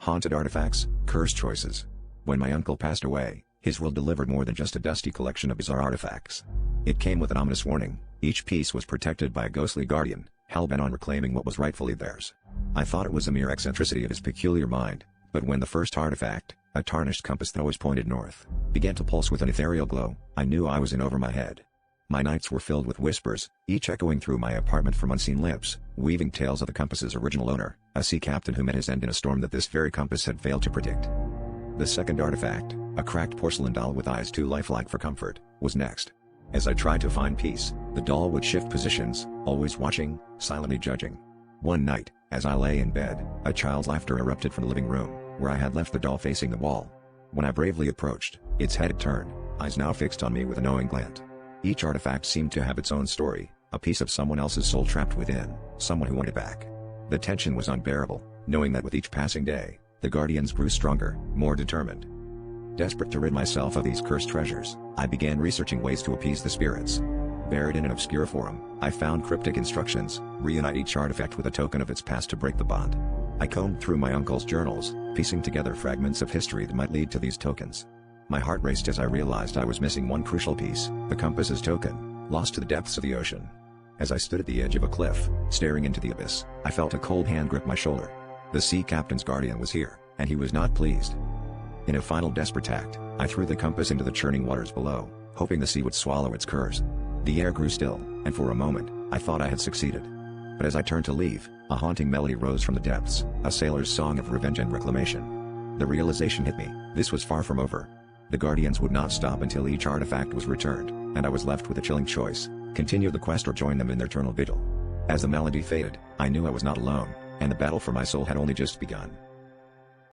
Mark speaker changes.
Speaker 1: Haunted artifacts, cursed choices. When my uncle passed away, his will delivered more than just a dusty collection of bizarre artifacts. It came with an ominous warning: each piece was protected by a ghostly guardian, hell-bent on reclaiming what was rightfully theirs. I thought it was a mere eccentricity of his peculiar mind, but when the first artifact, a tarnished compass that always pointed north, began to pulse with an ethereal glow, I knew I was in over my head. My nights were filled with whispers, each echoing through my apartment from unseen lips, weaving tales of the compass's original owner, a sea captain who met his end in a storm that this very compass had failed to predict. The second artifact, a cracked porcelain doll with eyes too lifelike for comfort, was next. As I tried to find peace, the doll would shift positions, always watching, silently judging. One night, as I lay in bed, a child's laughter erupted from the living room, where I had left the doll facing the wall. When I bravely approached, its head had turned, eyes now fixed on me with a knowing glint. Each artifact seemed to have its own story, a piece of someone else's soul trapped within, someone who wanted back. The tension was unbearable, knowing that with each passing day, the guardians grew stronger, more determined. Desperate to rid myself of these cursed treasures, I began researching ways to appease the spirits. Buried in an obscure forum, I found cryptic instructions: reunite each artifact with a token of its past to break the bond. I combed through my uncle's journals, piecing together fragments of history that might lead to these tokens. My heart raced as I realized I was missing one crucial piece: the compass's token, lost to the depths of the ocean. As I stood at the edge of a cliff, staring into the abyss, I felt a cold hand grip my shoulder. The sea captain's guardian was here, and he was not pleased. In a final desperate act, I threw the compass into the churning waters below, hoping the sea would swallow its curse. The air grew still, and for a moment, I thought I had succeeded. But as I turned to leave, a haunting melody rose from the depths, a sailor's song of revenge and reclamation. The realization hit me: this was far from over. The guardians would not stop until each artifact was returned, and I was left with a chilling choice: continue the quest or join them in their eternal vigil. As the melody faded, I knew I was not alone, and the battle for my soul had only just begun.